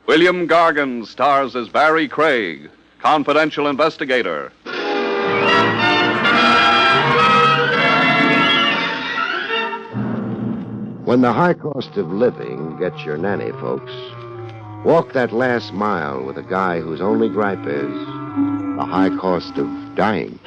William Gargan stars as Barrie Craig, confidential investigator. When the high cost of living gets your nanny, folks, walk that last mile with a guy whose only gripe is the high cost of dying.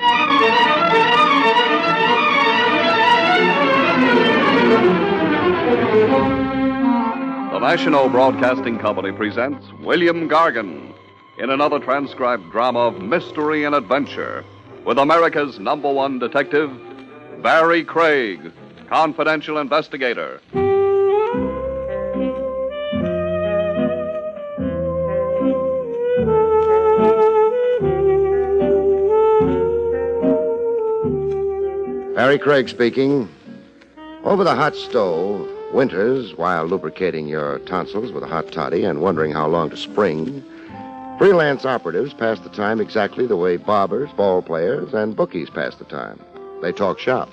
The National Broadcasting Company presents William Gargan in another transcribed drama of mystery and adventure with America's #1 detective, Barrie Craig, confidential investigator. Barrie Craig speaking. Over the hot stove, winters, while lubricating your tonsils with a hot toddy and wondering how long to spring, freelance operatives pass the time exactly the way barbers, ball players, and bookies pass the time. They talk shop.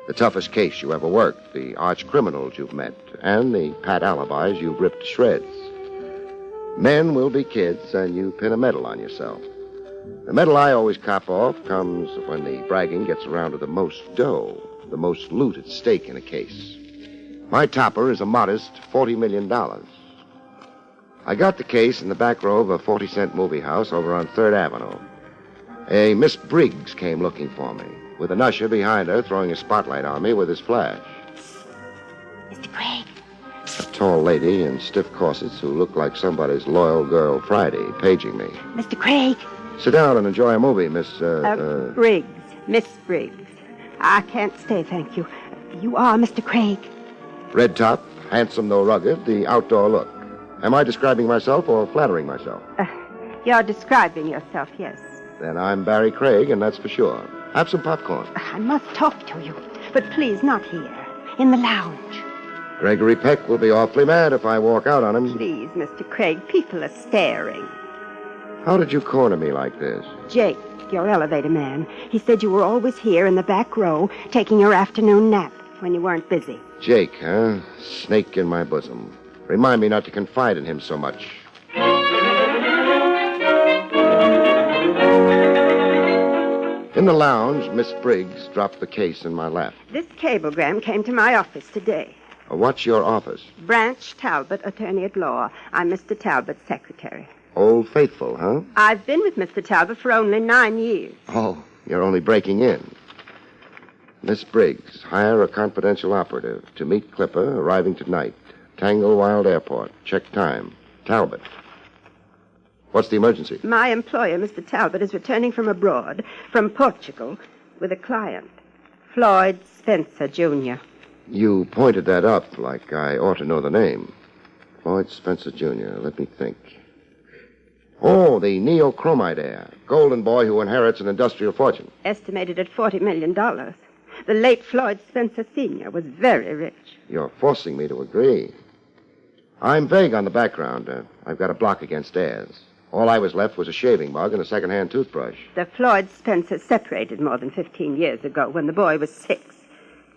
The toughest case you ever worked, the arch criminals you've met, and the pat alibis you've ripped to shreds. Men will be kids, and you pin a medal on yourself. The medal I always cop off comes when the bragging gets around to the most dough, the most loot at stake in a case. My topper is a modest $40 million. I got the case in the back row of a 40-cent movie house over on 3rd Avenue. A Miss Briggs came looking for me, with an usher behind her throwing a spotlight on me with his flash. Mr. Craig. A tall lady in stiff corsets who looked like somebody's loyal girl Friday paging me. Mr. Craig. Sit down and enjoy a movie, Miss, Briggs. Miss Briggs. I can't stay, thank you. You are Mr. Craig. Red top, handsome though rugged, the outdoor look. Am I describing myself or flattering myself? You're describing yourself, yes. Then I'm Barrie Craig, and that's for sure. Have some popcorn. I must talk to you, but please not here. In the lounge. Gregory Peck will be awfully mad if I walk out on him. Please, Mr. Craig, people are staring. How did you corner me like this? Jake, your elevator man. He said you were always here in the back row, taking your afternoon nap when you weren't busy. Jake, huh? Snake in my bosom. Remind me not to confide in him so much. In the lounge, Miss Briggs dropped the case in my lap. This cablegram came to my office today. What's your office? Branch Talbot, attorney at law. I'm Mr. Talbot's secretary. Old Faithful, huh? I've been with Mr. Talbot for only 9 years. Oh, you're only breaking in. Miss Briggs, hire a confidential operative to meet Clipper, arriving tonight. Tanglewild Airport. Check time. Talbot. What's the emergency? My employer, Mr. Talbot, is returning from abroad, from Portugal, with a client, Floyd Spencer, Jr. You pointed that up like I ought to know the name. Floyd Spencer, Jr. Let me think. Oh, the neochromite heir. Golden boy who inherits an industrial fortune. Estimated at $40 million. The late Floyd Spencer, Sr. was very rich. You're forcing me to agree. I'm vague on the background. I've got a block against heirs. All I was left was a shaving mug and a second-hand toothbrush. The Floyd Spencer separated more than 15 years ago when the boy was 6.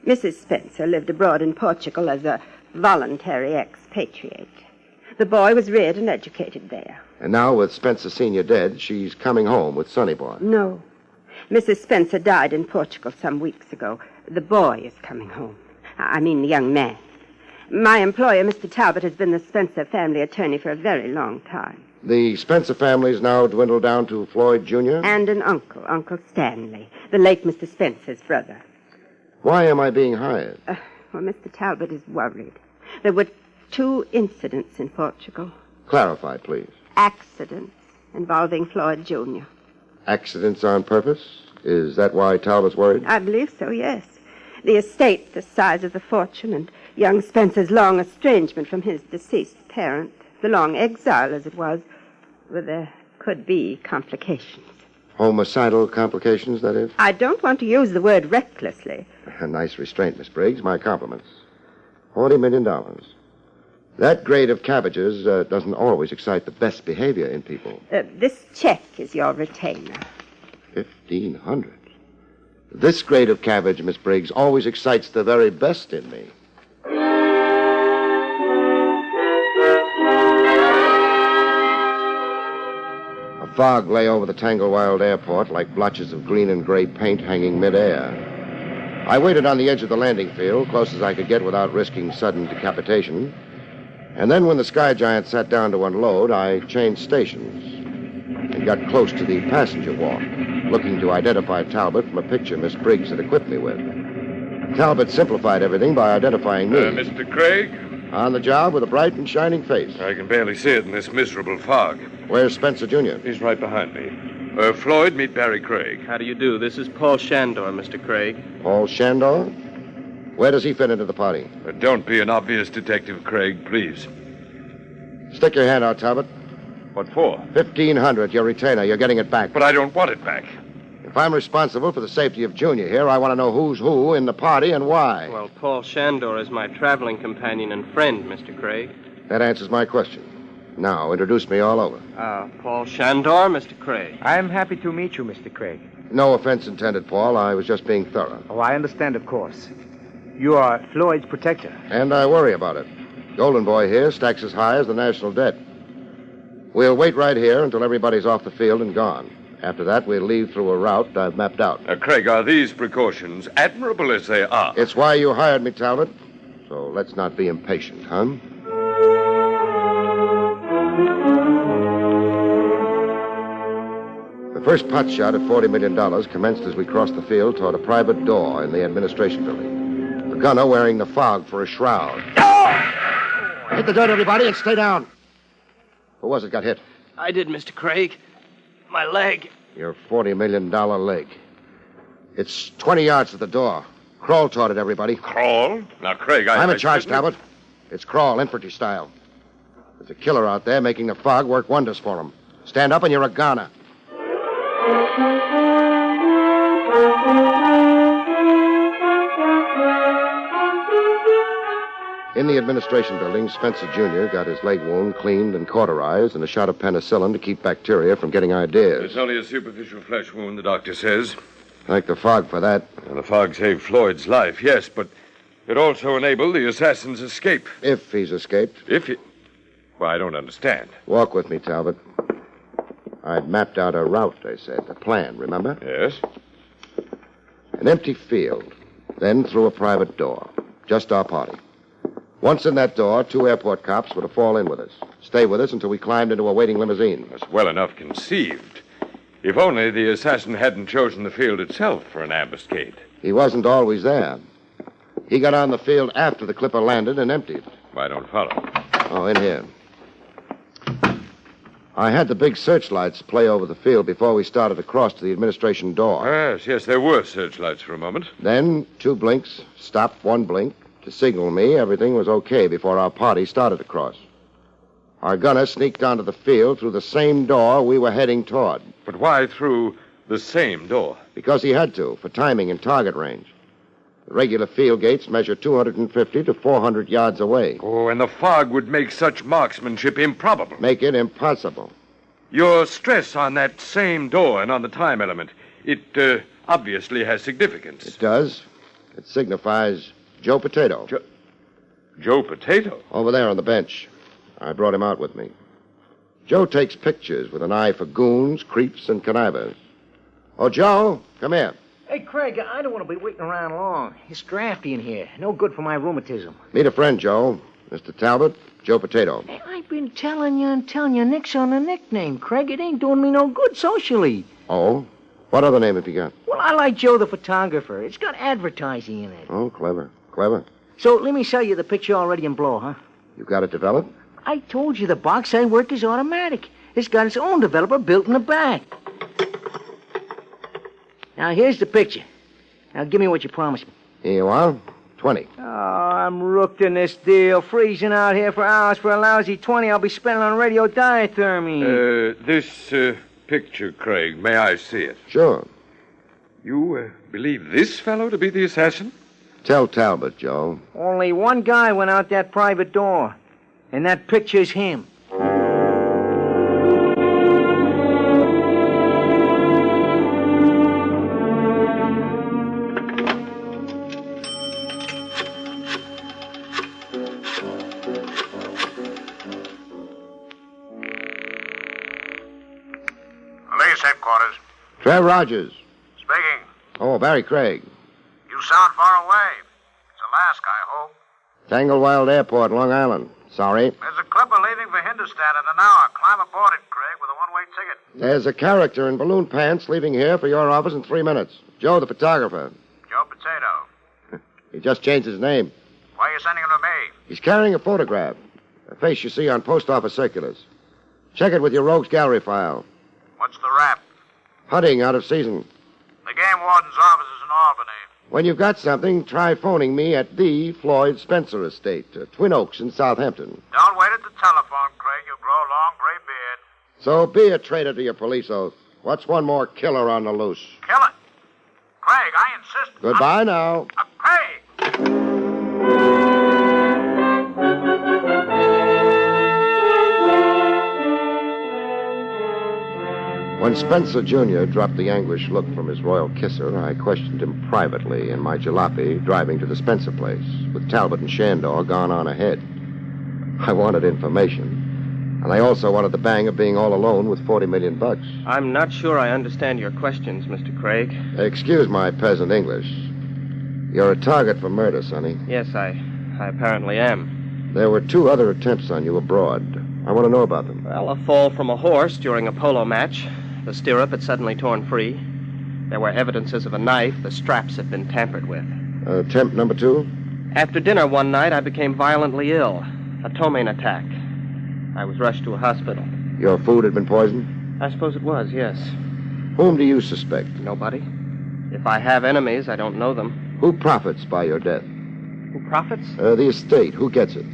Mrs. Spencer lived abroad in Portugal as a voluntary expatriate. The boy was reared and educated there. And now, with Spencer Sr. dead, she's coming home with Sonny Boy. No. Mrs. Spencer died in Portugal some weeks ago. The boy is coming home. I mean the young man. My employer, Mr. Talbot, has been the Spencer family attorney for a very long time. The Spencer family's now dwindled down to Floyd, Jr.? And an uncle, Uncle Stanley, the late Mr. Spencer's brother. Why am I being hired? Well, Mr. Talbot is worried. There were 2 incidents in Portugal. Clarify, please. Accidents involving Floyd, Jr. Accidents on purpose? Is that why Talbot's worried? I believe so, yes. The estate, the size of the fortune, and young Spencer's long estrangement from his deceased parent, the long exile, as it was, well, there could be complications. Homicidal complications, that is? I don't want to use the word recklessly. A nice restraint, Miss Briggs. My compliments. $40 million. That grade of cabbages doesn't always excite the best behavior in people. This check is your retainer. $1,500. This grade of cabbage, Miss Briggs, always excites the very best in me. Fog lay over the Tanglewild airport like blotches of green and gray paint hanging midair. I waited on the edge of the landing field, close as I could get without risking sudden decapitation. And then when the Sky Giant sat down to unload, I changed stations and got close to the passenger walk, looking to identify Talbot from a picture Miss Briggs had equipped me with. Talbot simplified everything by identifying me. Mr. Craig? On the job with a bright and shining face. I can barely see it in this miserable fog. Where's Spencer Jr.? He's right behind me. Floyd, meet Barrie Craig. How do you do? This is Paul Shandor, Mr. Craig. Paul Shandor? Where does he fit into the party? Don't be an obvious detective, Craig, please. Stick your hand out, Talbot. What for? 1,500, your retainer. You're getting it back. But I don't want it back. If I'm responsible for the safety of Junior here, I want to know who's who in the party and why. Well, Paul Shandor is my traveling companion and friend, Mr. Craig. That answers my question. Now, introduce me all over. Paul Shandor, Mr. Craig. I'm happy to meet you, Mr. Craig. No offense intended, Paul. I was just being thorough. Oh, I understand, of course. You are Floyd's protector. And I worry about it. Golden Boy here stacks as high as the national debt. We'll wait right here until everybody's off the field and gone. After that, we'll leave through a route I've mapped out. Craig, are these precautions admirable as they are? It's why you hired me, Talbot. So let's not be impatient, huh? The first pot shot at $40 million commenced as we crossed the field toward a private door in the administration building. The gunner wearing the fog for a shroud. Hit the dirt, everybody, and stay down. Who was it got hit? I did, Mr. Craig. My leg. Your $40 million leg. It's 20 yards to the door. Crawl toward it, everybody. Crawl? Now, Craig, I'm in charge, Talbot. It's crawl, infantry style. There's a killer out there making the fog work wonders for him. Stand up and you're a goner. In the administration building, Spencer Jr. got his leg wound cleaned and cauterized and a shot of penicillin to keep bacteria from getting ideas. It's only a superficial flesh wound, the doctor says. Thank the fog for that. Well, the fog saved Floyd's life, yes, but it also enabled the assassin's escape. If he's escaped. If he... Well, I don't understand. Walk with me, Talbot. I'd mapped out a route, I said. A plan, remember? Yes? An empty field. Then through a private door. Just our party. Once in that door, 2 airport cops were to fall in with us. Stay with us until we climbed into a waiting limousine. That's well enough conceived. If only the assassin hadn't chosen the field itself for an ambuscade. He wasn't always there. He got on the field after the clipper landed and emptied. I don't follow. Oh, in here. I had the big searchlights play over the field before we started across to the administration door. Yes, there were searchlights for a moment. Then 2 blinks, stop, 1 blink, to signal me everything was okay before our party started to cross. Our gunner sneaked onto the field through the same door we were heading toward. But why through the same door? Because he had to, for timing and target range. The regular field gates measure 250 to 400 yards away. Oh, and the fog would make such marksmanship improbable. Make it impossible. Your stress on that same door and on the time element, it obviously has significance. It does. It signifies Joe Potato. Joe Potato? Over there on the bench. I brought him out with me. Joe takes pictures with an eye for goons, creeps, and connivers. Oh, Joe, come here. Hey, Craig, I don't want to be waiting around long. It's drafty in here. No good for my rheumatism. Meet a friend, Joe. Mr. Talbot, Joe Potato. Hey, I've been telling you, nix on the nickname, Craig. It ain't doing me no good socially. Oh? What other name have you got? Well, I like Joe the photographer. It's got advertising in it. Oh, clever. Clever. So let me sell you the picture already in blow, huh? You got it developed? I told you the box I work is automatic. It's got its own developer built in the back. Now, here's the picture. Now, give me what you promised me. Here you are. 20. Oh, I'm rooked in this deal. Freezing out here for hours for a lousy 20 I'll be spending on radio diathermy. This picture, Craig, may I see it? Sure. You believe this fellow to be the assassin? Tell Talbot, Joe. Only one guy went out that private door, and that picture's him. Police headquarters. Trev Rogers. Speaking. Oh, Barrie Craig. You sound far away. It's Alaska, I hope. Tanglewild Airport, Long Island. Sorry. There's a clipper leaving for Hindustan in an hour. Climb aboard it, Craig, with a one-way ticket. There's a character in balloon pants leaving here for your office in 3 minutes. Joe, the photographer. Joe Potato. He just changed his name. Why are you sending him to me? He's carrying a photograph. A face you see on post office circulars. Check it with your rogues gallery file. What's the rap? Hunting out of season. The game warden's office is in Albany. When you've got something, try phoning me at the Floyd Spencer Estate, Twin Oaks in Southampton. Don't wait at the telephone, Craig. You'll grow a long gray beard. So be a traitor to your police oath. What's one more killer on the loose? Kill it. Craig, I insist. Goodbye now. Craig! When Spencer Jr. dropped the anguished look from his royal kisser, I questioned him privately in my jalopy driving to the Spencer place, with Talbot and Shandor gone on ahead. I wanted information, and I also wanted the bang of being all alone with $40 million. I'm not sure I understand your questions, Mr. Craig. Excuse my peasant English. You're a target for murder, Sonny. Yes, I apparently am. There were 2 other attempts on you abroad. I want to know about them. Well, a fall from a horse during a polo match. The stirrup had suddenly torn free. There were evidences of a knife. The straps had been tampered with. Attempt number 2? After dinner one night, I became violently ill. A ptomaine attack. I was rushed to a hospital. Your food had been poisoned? I suppose it was, yes. Whom do you suspect? Nobody. If I have enemies, I don't know them. Who profits by your death? Who profits? The estate. Who gets it?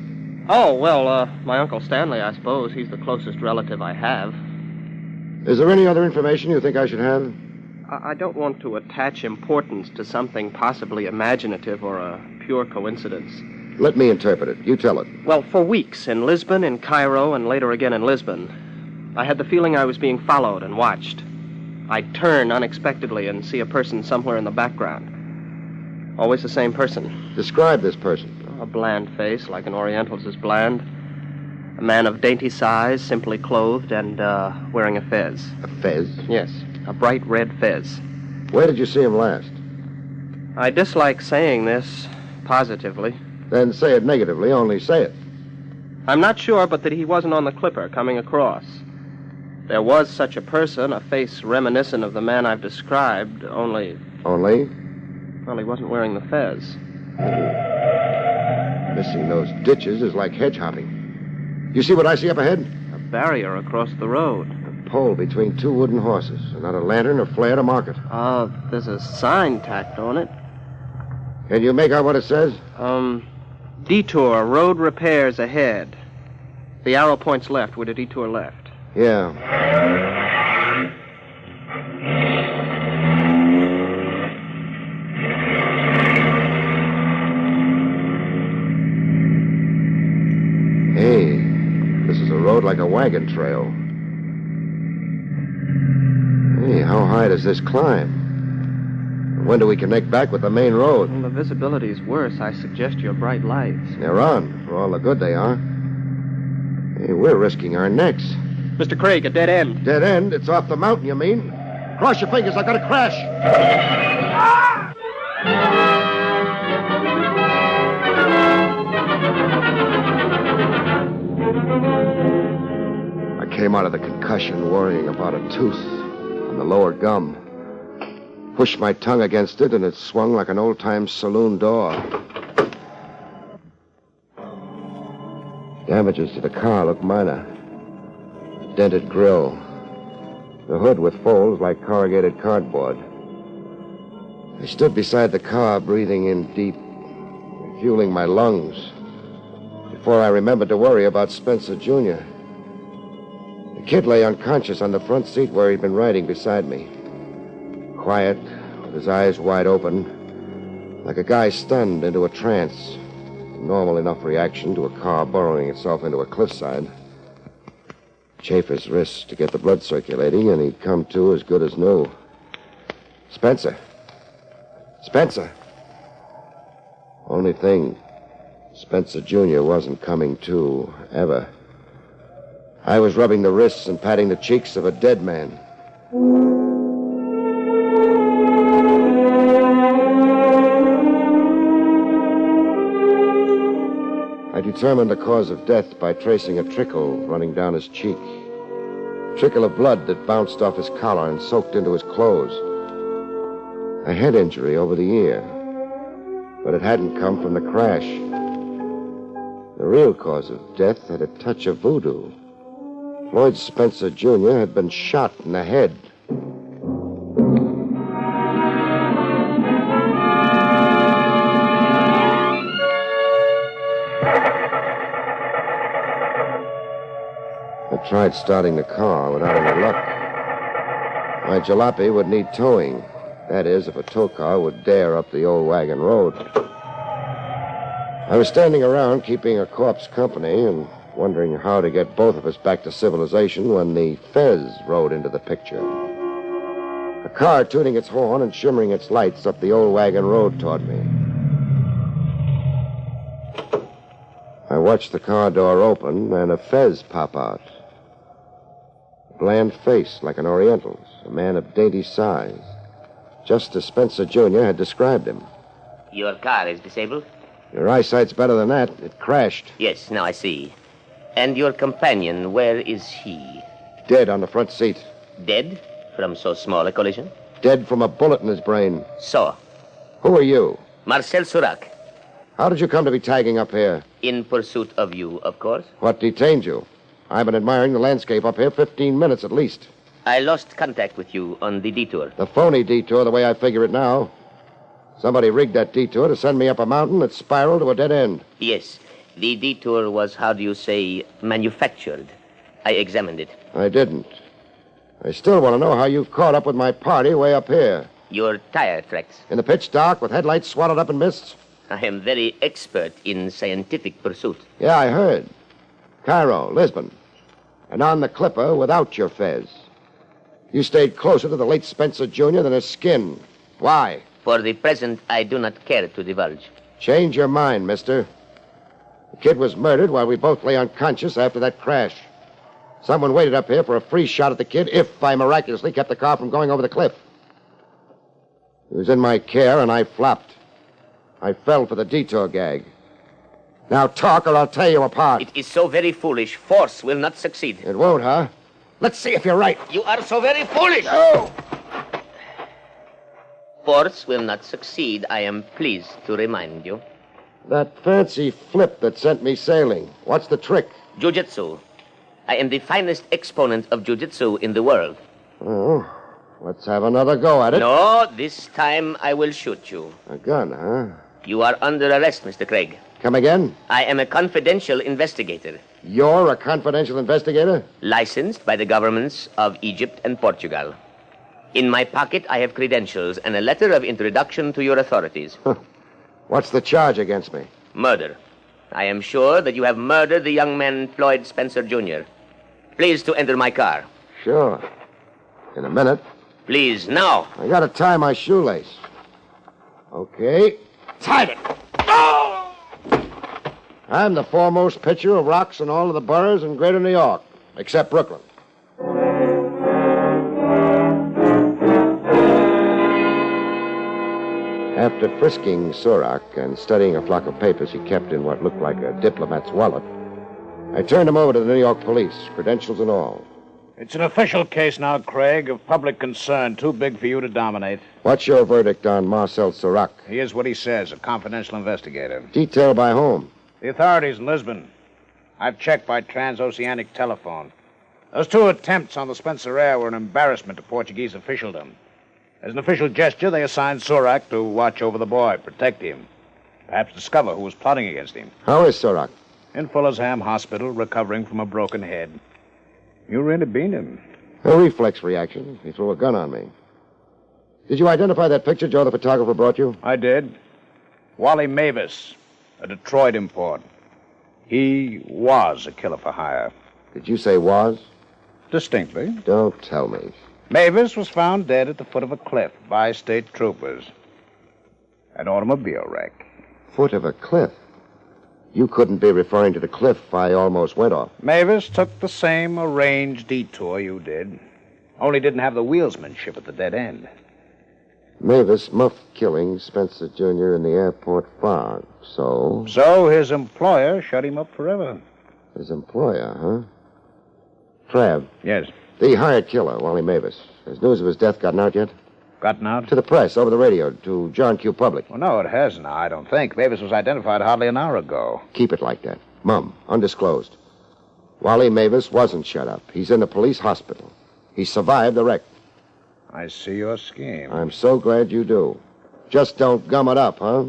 Oh, well, my Uncle Stanley, I suppose. He's the closest relative I have. Is there any other information you think I should have? I don't want to attach importance to something possibly imaginative or a pure coincidence. Let me interpret it. You tell it. Well, for weeks, in Lisbon, in Cairo, and later again in Lisbon, I had the feeling I was being followed and watched. I'd turn unexpectedly and see a person somewhere in the background. Always the same person. Describe this person. A bland face, like an Oriental's is bland. A man of dainty size, simply clothed, and wearing a fez. A fez? Yes, a bright red fez. Where did you see him last? I dislike saying this positively. Then say it negatively, only say it. I'm not sure, but that he wasn't on the clipper coming across. There was such a person, a face reminiscent of the man I've described, only... Only? Well, he wasn't wearing the fez. Missing those ditches is like hedge hopping. You see what I see up ahead? A barrier across the road. A pole between 2 wooden horses. Not a lantern or flare to mark it. There's a sign tacked on it. Can you make out what it says? Detour, road repairs ahead. The arrow points left. Would a detour left? Yeah. Hey, this is a road like a wagon trail. Hey, how high does this climb? When do we connect back with the main road? Well, the visibility's worse. I suggest your bright lights. They're on, for all the good they are. Hey, we're risking our necks. Mr. Craig, a dead end. Dead end? It's off the mountain, you mean? Cross your fingers, I've got to crash. I came out of the concussion worrying about a tooth on the lower gum. Pushed my tongue against it, and it swung like an old-time saloon door. Damages to the car look minor. Dented grille. The hood with folds like corrugated cardboard. I stood beside the car, breathing in deep, refueling my lungs, before I remembered to worry about Spencer Jr. The kid lay unconscious on the front seat where he'd been riding beside me. Quiet, with his eyes wide open, like a guy stunned into a trance. Normal enough reaction to a car burrowing itself into a cliffside. Chafe his wrists to get the blood circulating, and he'd come to as good as new. Spencer. Spencer. Only thing, Spencer Jr. wasn't coming to, ever. I was rubbing the wrists and patting the cheeks of a dead man. I determined the cause of death by tracing a trickle running down his cheek. Trickle of blood that bounced off his collar and soaked into his clothes. A head injury over the ear. But it hadn't come from the crash. The real cause of death had a touch of voodoo. Floyd Spencer, Jr. had been shot in the head. I tried starting the car without any luck. My jalopy would need towing. That is, if a tow car would dare up the old wagon road. I was standing around keeping a corpse company and wondering how to get both of us back to civilization when the Fez rode into the picture. A car tooting its horn and shimmering its lights up the old wagon road toward me. I watched the car door open and a Fez pop out. A bland face like an Oriental's, a man of dainty size, just as Spencer Jr. had described him. Your car is disabled? Your eyesight's better than that. It crashed. Yes, now I see. And your companion, where is he? Dead on the front seat. Dead? From so small a collision? Dead from a bullet in his brain. So? Who are you? Marcel Surac. How did you come to be tagging up here? In pursuit of you, of course. What detained you? I've been admiring the landscape up here 15 minutes at least. I lost contact with you on the detour. The phony detour, the way I figure it now. Somebody rigged that detour to send me up a mountain that spiraled to a dead end. Yes. The detour was, how do you say, manufactured. I examined it. I didn't. I still want to know how you caught up with my party way up here. Your tire tracks. In the pitch dark with headlights swallowed up in mists? I am very expert in scientific pursuit. Yeah, I heard. Cairo, Lisbon. And on the Clipper without your Fez. You stayed closer to the late Spencer Jr. than his skin. Why? For the present, I do not care to divulge. Change your mind, mister. The kid was murdered while we both lay unconscious after that crash. Someone waited up here for a free shot at the kid if I miraculously kept the car from going over the cliff. He was in my care, and I flopped. I fell for the detour gag. Now talk, or I'll tear you apart. It is so very foolish. Force will not succeed. It won't, huh? Let's see if you're right. You are so very foolish. No! Force will not succeed, I am pleased to remind you. That fancy flip that sent me sailing. What's the trick? Jiu-jitsu. I am the finest exponent of jiu-jitsu in the world. Oh, let's have another go at it. No, this time I will shoot you. A gun, huh? You are under arrest, Mr. Craig. Come again? I am a confidential investigator. You're a confidential investigator? Licensed by the governments of Egypt and Portugal. In my pocket, I have credentials and a letter of introduction to your authorities. What's the charge against me? Murder. I am sure that you have murdered the young man Floyd Spencer, Jr. Please to enter my car. Sure. In a minute. Please, now. I gotta tie my shoelace. Okay. Tied it. Oh! I'm the foremost pitcher of rocks in all of the boroughs in greater New York, except Brooklyn. After frisking Surac and studying a flock of papers he kept in what looked like a diplomat's wallet, I turned him over to the New York police, credentials and all. It's an official case now, Craig, of public concern, too big for you to dominate. What's your verdict on Marcel Surac? He is what he says, a confidential investigator. Detailed by whom? The authorities in Lisbon. I've checked by transoceanic telephone. Those two attempts on the Spencer Air were an embarrassment to Portuguese officialdom. As an official gesture, they assigned Surac to watch over the boy, protect him, perhaps discover who was plotting against him. How is Surac? In Fullersham Hospital, recovering from a broken head. You really beat him. A reflex reaction. He threw a gun on me. Did you identify that picture Joe the photographer brought you? I did. Wally Mavis, a Detroit import. He was a killer for hire. Did you say was? Distinctly. Don't tell me. Mavis was found dead at the foot of a cliff by state troopers. An automobile wreck. Foot of a cliff? You couldn't be referring to the cliff I almost went off. Mavis took the same arranged detour you did. Only didn't have the wheelsmanship at the dead end. Mavis muffed killing Spencer Jr. in the airport fog. So? So his employer shut him up forever. His employer, huh? Trav. Yes. The hired killer, Wally Mavis. Has news of his death gotten out yet? Gotten out? To the press, over the radio, to John Q. Public. Well, no, it hasn't, I don't think. Mavis was identified hardly an hour ago. Keep it like that. Mum, undisclosed. Wally Mavis wasn't shut up. He's in the police hospital. He survived the wreck. I see your scheme. I'm so glad you do. Just don't gum it up, huh?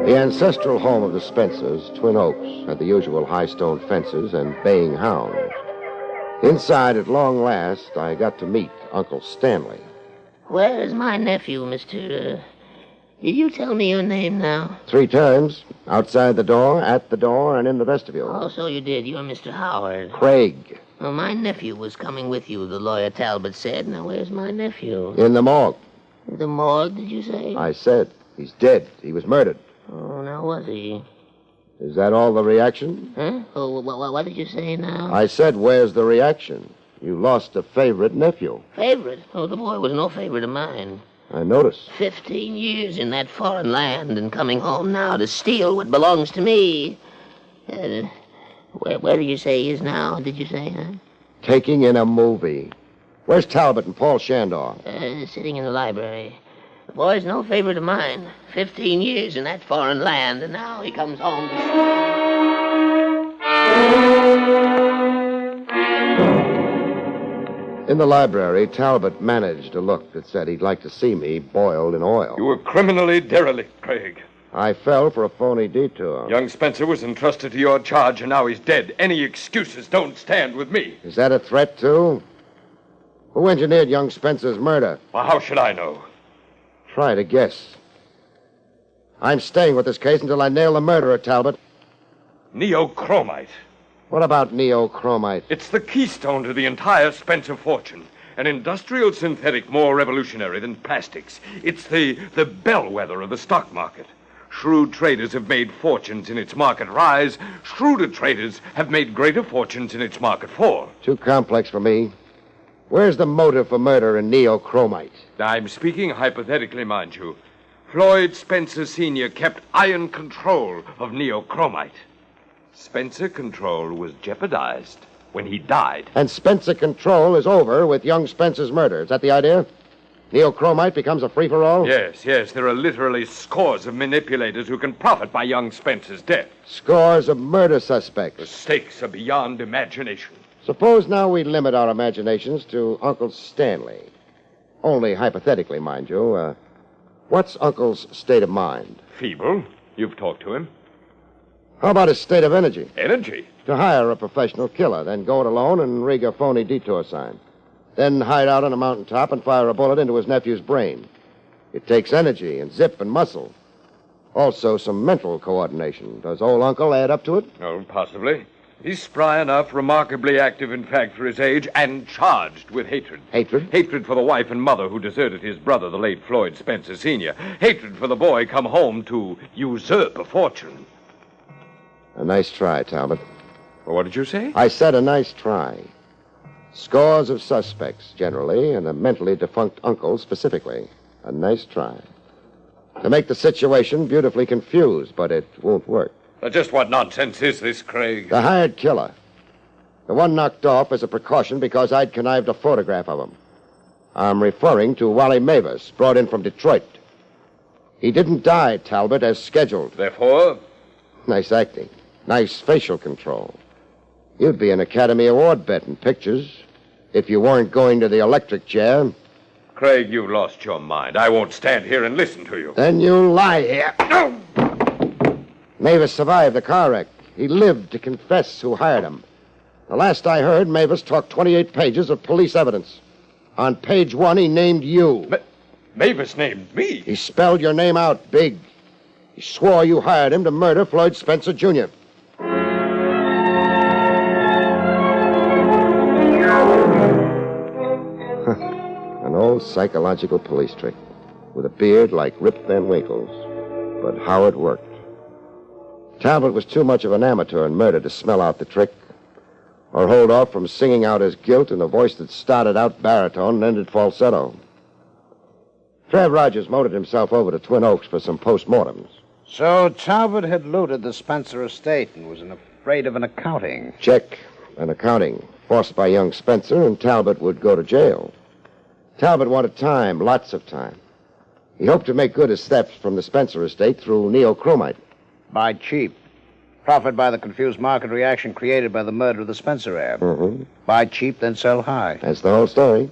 The ancestral home of the Spencers, Twin Oaks, had the usual high stone fences and baying hounds. Inside, at long last, I got to meet Uncle Stanley. Where is my nephew, Mr. Did you tell me your name now? 3 times. Outside the door, at the door, and in the vestibule. Oh, so you did. You're Mr. Howard. Craig. Well, my nephew was coming with you, the lawyer Talbot said. Now, where's my nephew? In the morgue. The morgue, did you say? I said. He's dead. He was murdered. Oh, now was he? Is that all the reaction? Huh? Oh, what did you say now? I said, where's the reaction? You lost a favorite nephew. Favorite? Oh, the boy was no favorite of mine. I noticed. 15 years in that foreign land and coming home now to steal what belongs to me. Where did you say he is now, did you say, huh? Taking in a movie. Where's Talbot and Paul Shandor? Sitting in the library. The boy's no favorite of mine. 15 years in that foreign land, and now he comes home In the library, Talbot managed a look that said he'd like to see me boiled in oil. You were criminally derelict, Craig. I fell for a phony detour. Young Spencer was entrusted to your charge, and now he's dead. Any excuses don't stand with me. Is that a threat, too? Who engineered young Spencer's murder? Well, how should I know? Try to guess. I'm staying with this case until I nail the murderer, Talbot. Neochromite. What about neochromite? It's the keystone to the entire Spencer fortune. An industrial synthetic more revolutionary than plastics. It's the bellwether of the stock market. Shrewd traders have made fortunes in its market rise. Shrewder traders have made greater fortunes in its market fall. Too complex for me. Where's the motive for murder in neochromite? I'm speaking hypothetically, mind you. Floyd Spencer Sr. kept iron control of neochromite. Spencer control was jeopardized when he died. And Spencer control is over with young Spencer's murder. Is that the idea? Neochromite becomes a free-for-all? Yes. There are literally scores of manipulators who can profit by young Spencer's death. Scores of murder suspects. The stakes are beyond imagination. Suppose now we limit our imaginations to Uncle Stanley. Only hypothetically, mind you. What's Uncle's state of mind? Feeble. You've talked to him. How about his state of energy? Energy? To hire a professional killer, then go it alone and rig a phony detour sign. Then hide out on a mountaintop and fire a bullet into his nephew's brain. It takes energy and zip and muscle. Also some mental coordination. Does old Uncle add up to it? Oh, possibly. He's spry enough, remarkably active, in fact, for his age, and charged with hatred. Hatred? Hatred for the wife and mother who deserted his brother, the late Floyd Spencer Sr. Hatred for the boy come home to usurp a fortune. A nice try, Talbot. Well, what did you say? I said a nice try. Scores of suspects, generally, and a mentally defunct uncle, specifically. A nice try. To make the situation beautifully confused, but it won't work. Just what nonsense is this, Craig? The hired killer. The one knocked off as a precaution because I'd connived a photograph of him. I'm referring to Wally Mavis, brought in from Detroit. He didn't die, Talbot, as scheduled. Therefore? Nice acting. Nice facial control. You'd be an Academy Award bet in pictures if you weren't going to the electric chair. Craig, you've lost your mind. I won't stand here and listen to you. Then you lie here. No! Mavis survived the car wreck. He lived to confess who hired him. The last I heard, Mavis talked 28 pages of police evidence. On page 1, he named you. Mavis named me? He spelled your name out big. He swore you hired him to murder Floyd Spencer, Jr. An old psychological police trick with a beard like Rip Van Winkle's. But how it worked. Talbot was too much of an amateur in murder to smell out the trick or hold off from singing out his guilt in a voice that started out baritone and ended falsetto. Trev Rogers motored himself over to Twin Oaks for some postmortems. So Talbot had looted the Spencer estate and was afraid of an accounting. Check. An accounting. Forced by young Spencer, and Talbot would go to jail. Talbot wanted time, lots of time. He hoped to make good his theft from the Spencer estate through neochromite. Buy cheap. Profit by the confused market reaction created by the murder of the Spencer heir. Mm-hmm. Buy cheap, then sell high. That's the whole story.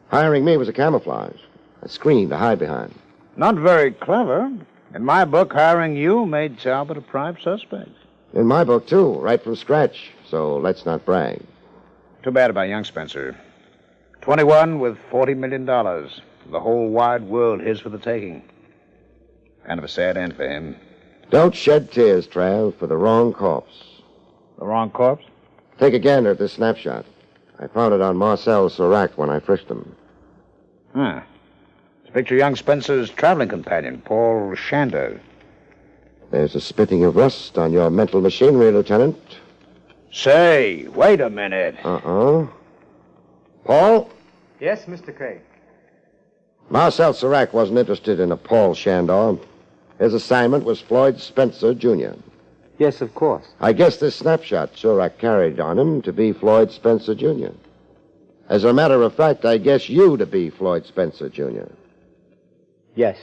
Hiring me was a camouflage, a screen to hide behind. Not very clever. In my book, hiring you made Talbot a prime suspect. In my book, too, right from scratch, so let's not brag. Too bad about young Spencer. 21 with $40 million. The whole wide world his for the taking. Kind of a sad end for him. Don't shed tears, Trav, for the wrong corpse. The wrong corpse? Take a gander at this snapshot. I found it on Marcel Serac when I frisked him. Huh. It's a picture of young Spencer's traveling companion, Paul Shander. There's a spitting of rust on your mental machinery, Lieutenant. Say, wait a minute. Paul? Yes, Mr. Craig. Marcel Serac wasn't interested in a Paul Shandor. His assignment was Floyd Spencer, Jr. Yes, of course. I guess this snapshot Serac carried on him to be Floyd Spencer, Jr. As a matter of fact, I guess you to be Floyd Spencer, Jr. Yes.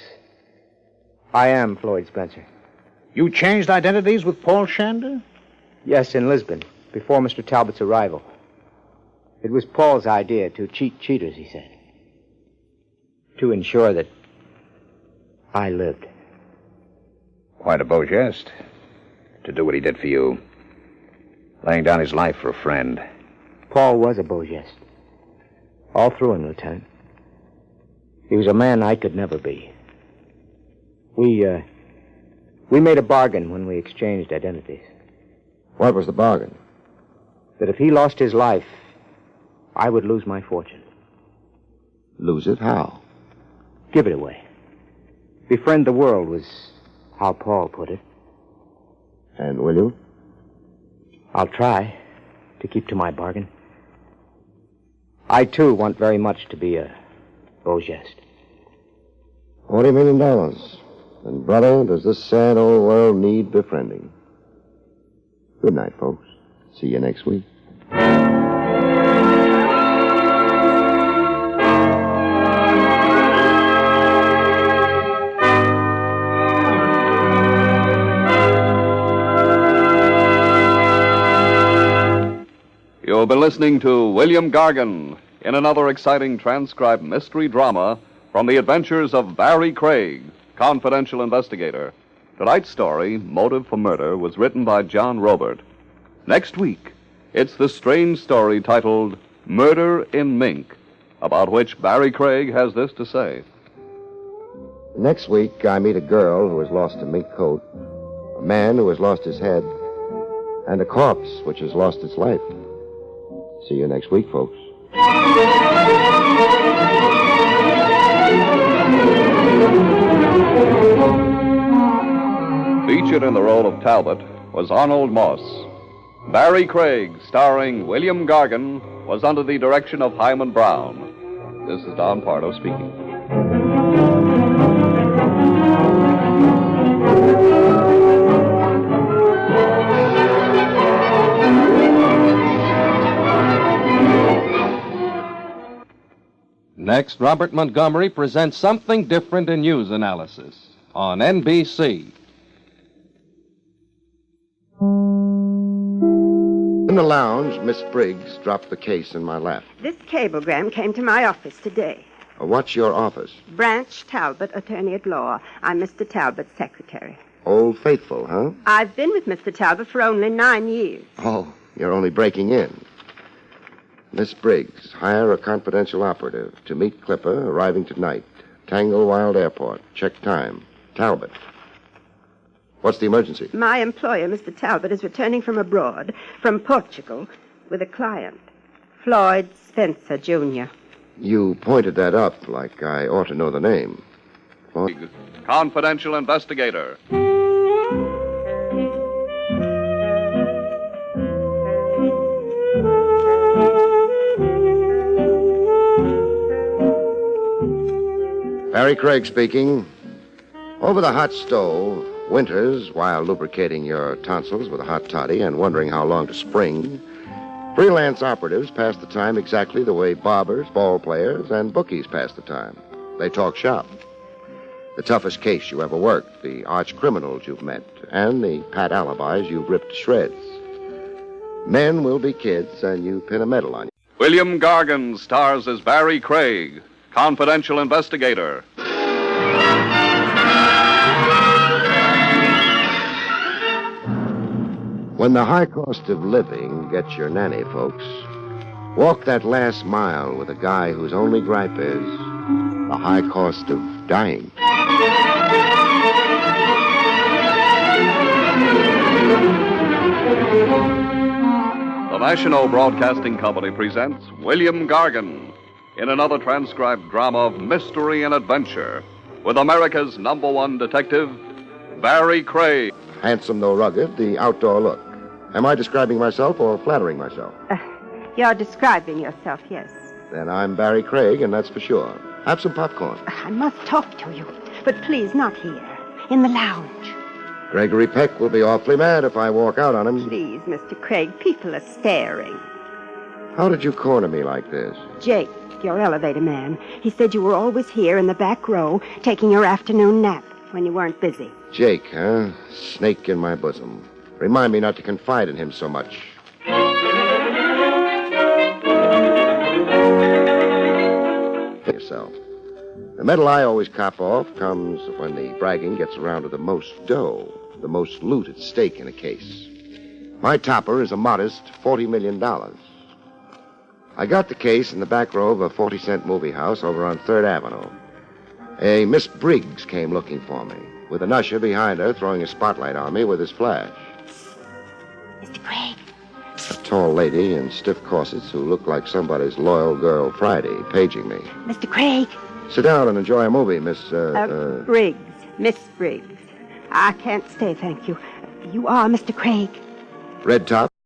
I am Floyd Spencer. You changed identities with Paul Shander? Yes, in Lisbon, before Mr. Talbot's arrival. It was Paul's idea to cheat cheaters, he said. To ensure that I lived. Quite a beau geste. To do what he did for you. Laying down his life for a friend. Paul was a beau geste. All through him, Lieutenant. He was a man I could never be. We made a bargain when we exchanged identities. What was the bargain? That if he lost his life, I would lose my fortune. Lose it? How? Give it away. Befriend the world was how Paul put it. And will you? I'll try to keep to my bargain. I, too, want very much to be a beau geste. $40 million. And, brother, does this sad old world need befriending? Good night, folks. See you next week. You've been listening to William Gargan in another exciting transcribed mystery drama from the Adventures of Barrie Craig, confidential investigator. Tonight's story, Motive for Murder, was written by John Robert. Next week, it's the strange story titled Murder in Mink, about which Barrie Craig has this to say. Next week, I meet a girl who has lost a mink coat, a man who has lost his head, and a corpse which has lost its life. See you next week, folks. Featured in the role of Talbot was Arnold Moss. Barrie Craig, starring William Gargan, was under the direction of Hyman Brown. This is Don Pardo speaking. Next, Robert Montgomery presents Something Different in News Analysis on NBC. In the lounge, Miss Briggs dropped the case in my lap. This cablegram came to my office today. What's your office? Branch Talbot, attorney at law. I'm Mr. Talbot's secretary. Old Faithful, huh? I've been with Mr. Talbot for only 9 years. Oh, you're only breaking in. Miss Briggs, hire a confidential operative to meet Clipper, arriving tonight. Tanglewild Airport. Check time. Talbot. What's the emergency? My employer, Mr. Talbot, is returning from abroad, from Portugal, with a client, Floyd Spencer, Jr. You pointed that up like I ought to know the name. Confidential investigator. Barrie Craig speaking. Over the hot stove, winters, while lubricating your tonsils with a hot toddy and wondering how long to spring, freelance operatives pass the time exactly the way barbers, ball players, and bookies pass the time. They talk shop. The toughest case you ever worked, the arch criminals you've met, and the pat alibis you've ripped to shreds. Men will be kids, and you pin a medal on you. William Gargan stars as Barrie Craig, confidential investigator. When the high cost of living gets your nanny, folks, walk that last mile with a guy whose only gripe is the high cost of dying. The National Broadcasting Company presents William Gargan in another transcribed drama of mystery and adventure with America's #1 detective, Barrie Craig. Handsome though rugged, the outdoor look. Am I describing myself or flattering myself? You're describing yourself, yes. Then I'm Barrie Craig, and that's for sure. Have some popcorn. I must talk to you, but please not here. In the lounge. Gregory Peck will be awfully mad if I walk out on him. Please, Mr. Craig, people are staring. How did you corner me like this? Jake, your elevator man, he said you were always here in the back row taking your afternoon nap when you weren't busy. Jake, huh? Snake in my bosom. Remind me not to confide in him so much. Yourself. The medal I always cop off comes when the bragging gets around to the most dough, the most loot at stake in a case. My topper is a modest $40 million. I got the case in the back row of a 40-cent movie house over on 3rd Avenue. A Miss Briggs came looking for me, with an usher behind her throwing a spotlight on me with his flash. Mr. Craig. A tall lady in stiff corsets who looked like somebody's loyal girl Friday paging me. Mr. Craig. Sit down and enjoy a movie, Miss, Briggs. Miss Briggs. I can't stay, thank you. You are Mr. Craig. Red top.